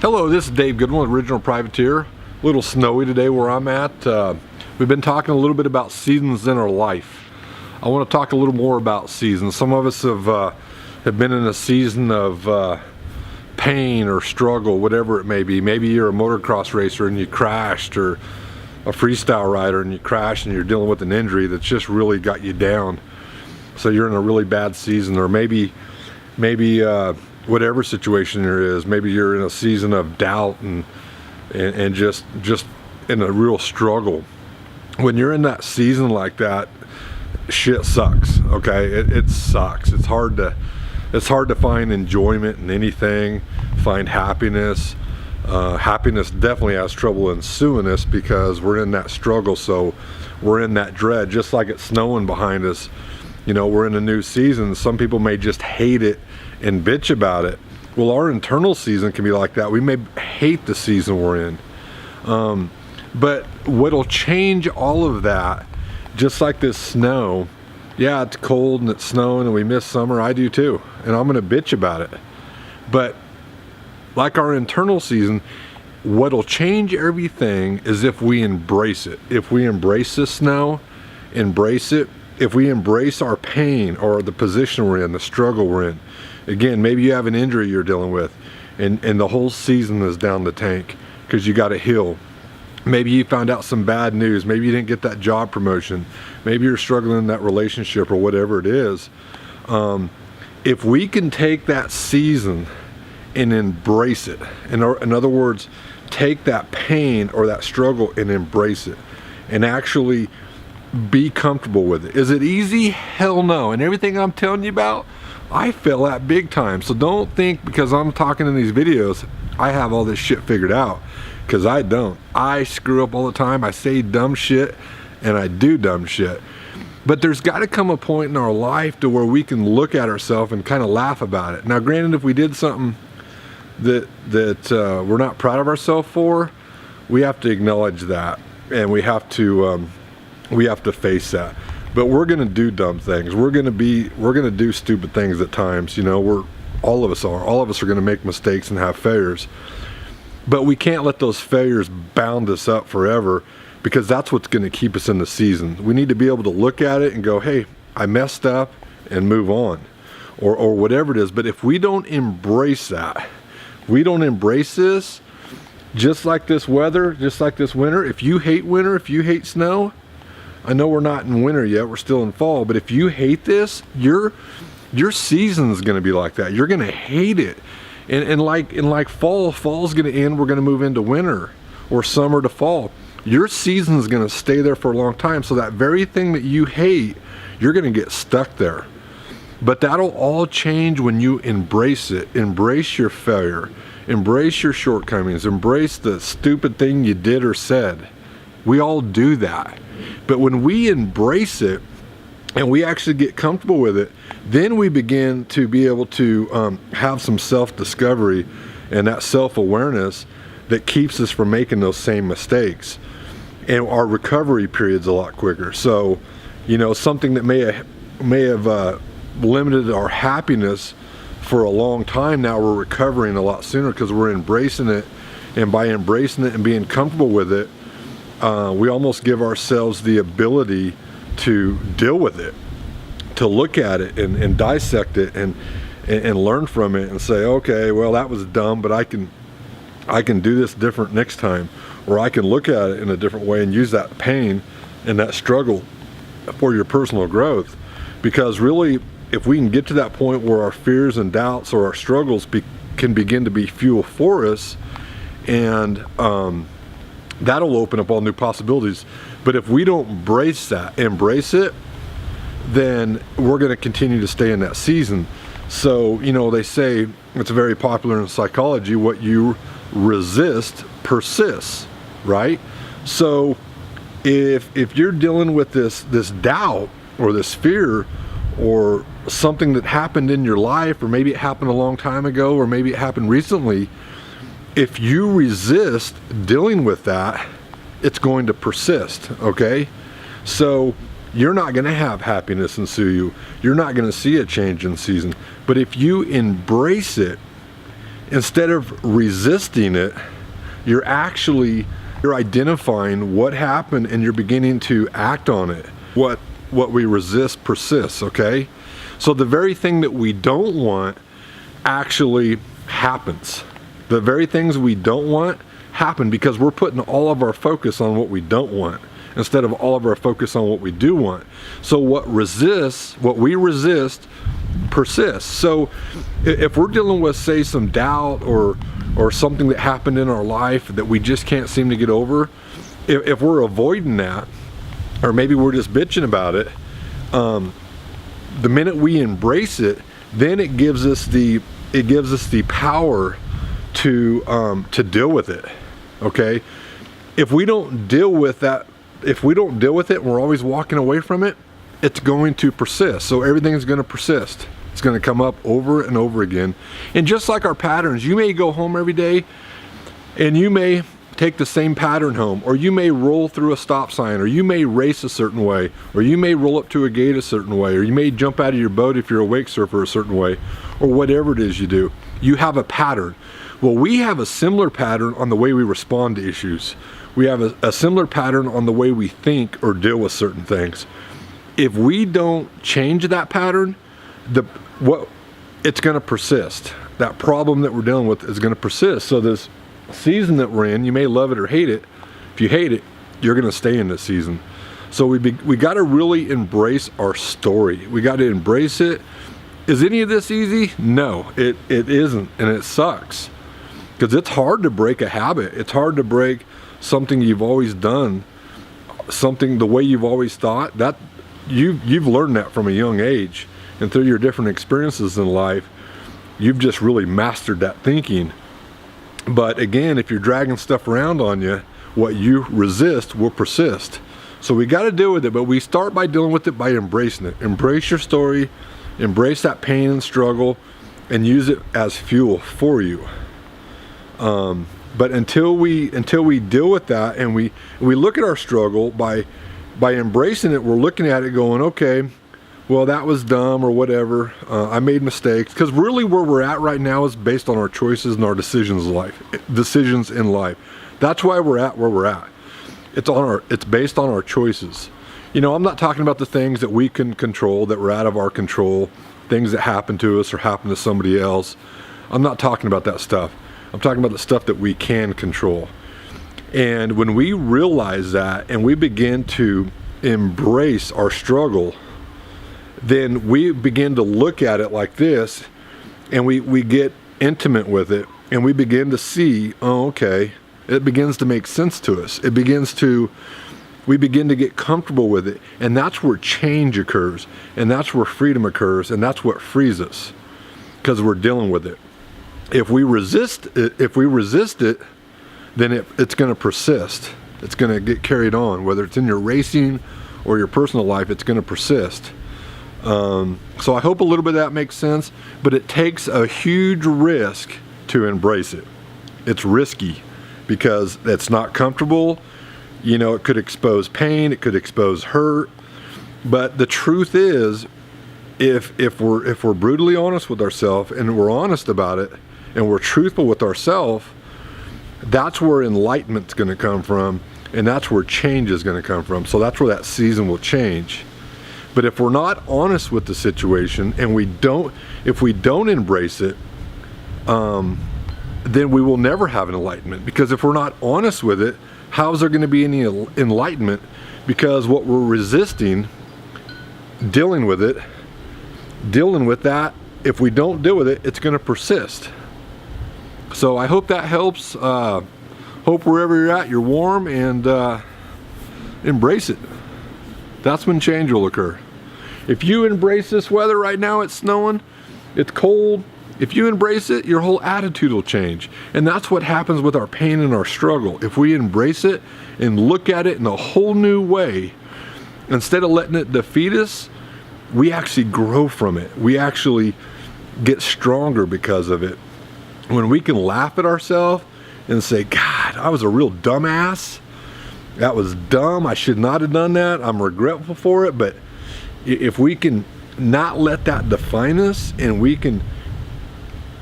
Hello, this is Dave Goodwin, Original Privateer. A little snowy today where I'm at. We've been talking a little bit about seasons in our life. I want to talk a little more about seasons. Some of us have been in a season of pain or struggle, whatever it may be. Maybe you're a motocross racer and you crashed, or a freestyle rider and you crashed and you're dealing with an injury that's just really got you down. So you're in a really bad season, or maybe whatever situation there is, maybe you're in a season of doubt and just in a real struggle. When you're in that season like that, shit sucks. Okay, it sucks. It's hard to find enjoyment in anything, find happiness. Happiness definitely has trouble ensuing us because we're in that struggle. So we're in that dread, just like it's snowing behind us. You know, we're in a new season. Some people may just hate it and bitch about it. Well, our internal season can be like that. We may hate the season we're in. But what'll change all of that, just like this snow, yeah, it's cold and it's snowing and we miss summer. I do too, and I'm gonna bitch about it. But like our internal season, what'll change everything is if we embrace it. If we embrace the snow, embrace it. If we embrace our pain or the position we're in, the struggle we're in. Again, maybe you have an injury you're dealing with and the whole season is down the tank because you got to heal. Maybe you found out some bad news. Maybe you didn't get that job promotion. Maybe you're struggling in that relationship or whatever it is. If we can take that season and embrace it, in other words, take that pain or that struggle and embrace it and actually be comfortable with it. Is it easy? Hell no. And everything I'm telling you about, I fell at big time. So don't think because I'm talking in these videos I have all this shit figured out, because I don't. I screw up all the time. I say dumb shit and I do dumb shit. But there's got to come a point in our life to where we can look at ourselves and kind of laugh about it. Now granted, if we did something that we're not proud of ourselves for, we have to acknowledge that, and we have to face that. But we're gonna do dumb things. We're gonna do stupid things at times. You know, all of us are gonna make mistakes and have failures. But we can't let those failures bound us up forever, because that's what's gonna keep us in the season. We need to be able to look at it and go, hey, I messed up, and move on, or whatever it is. But if we don't embrace that, we don't embrace this, just like this weather, just like this winter. If you hate winter, if you hate snow, I know we're not in winter yet, we're still in fall, but if you hate this, your season's gonna be like that. You're gonna hate it. And like fall's gonna end, we're gonna move into winter, or summer to fall. Your season's gonna stay there for a long time, so that very thing that you hate, you're gonna get stuck there. But that'll all change when you embrace it. Embrace your failure, embrace your shortcomings, embrace the stupid thing you did or said. We all do that. But when we embrace it and we actually get comfortable with it, then we begin to be able to have some self-discovery and that self-awareness that keeps us from making those same mistakes. And our recovery period's a lot quicker. So, you know, something that may have limited our happiness for a long time, now we're recovering a lot sooner because we're embracing it. And by embracing it and being comfortable with it, we almost give ourselves the ability to deal with it, to look at it and dissect it and learn from it and say, okay, well, that was dumb, but I can do this different next time, or I can look at it in a different way and use that pain and that struggle for your personal growth. Because really, if we can get to that point where our fears and doubts or our struggles can begin to be fuel for us, and that'll open up all new possibilities. But if we don't embrace it, then we're going to continue to stay in that season. So, you know, they say, it's very popular in psychology, what you resist persists, right? So if you're dealing with this doubt or this fear or something that happened in your life, or maybe it happened a long time ago, or maybe it happened recently, if you resist dealing with that, it's going to persist, okay? So you're not going to have happiness ensue you. You're not going to see a change in season. But if you embrace it instead of resisting it, you're identifying what happened and you're beginning to act on it. What we resist persists, okay? So the very thing that we don't want actually happens. The very things we don't want happen because we're putting all of our focus on what we don't want instead of all of our focus on what we do want. So what we resist persists. So if we're dealing with, say, some doubt or something that happened in our life that we just can't seem to get over, if we're avoiding that, or maybe we're just bitching about it, the minute we embrace it, then it gives us the power to deal with it. Okay, if we don't deal with that, if we don't deal with it and we're always walking away from it, it's going to persist. So everything's going to persist. It's going to come up over and over again. And just like our patterns, you may go home every day and you may take the same pattern home, or you may roll through a stop sign, or you may race a certain way, or you may roll up to a gate a certain way, or you may jump out of your boat if you're a wake surfer a certain way, or whatever it is you do. You have a pattern. Well, we have a similar pattern on the way we respond to issues. We have a similar pattern on the way we think or deal with certain things. If we don't change that pattern, it's going to persist. That problem that we're dealing with is going to persist. So this season that we're in, you may love it or hate it. If you hate it, you're going to stay in this season. So we got to really embrace our story. We got to embrace it. Is any of this easy? No, it isn't, and it sucks. Because it's hard to break a habit. It's hard to break something you've always done, something the way you've always thought. That you've learned that from a young age, and through your different experiences in life, you've just really mastered that thinking. But again, if you're dragging stuff around on you, what you resist will persist. So we got to deal with it, but we start by dealing with it by embracing it. Embrace your story, embrace that pain and struggle, and use it as fuel for you. But until we deal with that, and we look at our struggle by embracing it, we're looking at it going, okay, well, that was dumb or whatever. I made mistakes. Because really where we're at right now is based on our choices and our decisions in life. That's why we're at where we're at. It's based on our choices. You know, I'm not talking about the things that we can control, that were out of our control, things that happen to us or happen to somebody else. I'm not talking about that stuff. I'm talking about the stuff that we can control. And when we realize that and we begin to embrace our struggle, then we begin to look at it like this, and we get intimate with it, and we begin to see, oh, okay, it begins to make sense to us. We begin to get comfortable with it, and that's where change occurs, and that's where freedom occurs, and that's what frees us, because we're dealing with it. If we resist it, then it's going to persist. It's going to get carried on, whether it's in your racing or your personal life. It's going to persist. So I hope a little bit of that makes sense, but it takes a huge risk to embrace it. It's risky because it's not comfortable. You know, it could expose pain, it could expose hurt. But the truth is, if we're brutally honest with ourselves and we're honest about it and we're truthful with ourselves, that's where enlightenment's going to come from, and that's where change is going to come from. So that's where that season will change. But if we're not honest with the situation and if we don't embrace it, then we will never have an enlightenment. Because if we're not honest with it, how is there going to be any enlightenment? Because what we're resisting, dealing with that, if we don't deal with it, it's going to persist. So I hope that helps. Hope wherever you're at, you're warm, and embrace it. That's when change will occur. If you embrace this weather right now, it's snowing, it's cold. If you embrace it, your whole attitude will change. And that's what happens with our pain and our struggle. If we embrace it and look at it in a whole new way, instead of letting it defeat us, we actually grow from it. We actually get stronger because of it. When we can laugh at ourselves and say, God, I was a real dumbass. That was dumb. I should not have done that. I'm regretful for it. But if we can not let that define us, and we can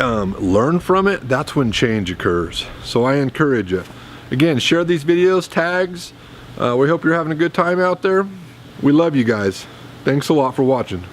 learn from it, that's when change occurs. So I encourage you, again, share these videos, tags. We hope you're having a good time out there. We love you guys. Thanks a lot for watching.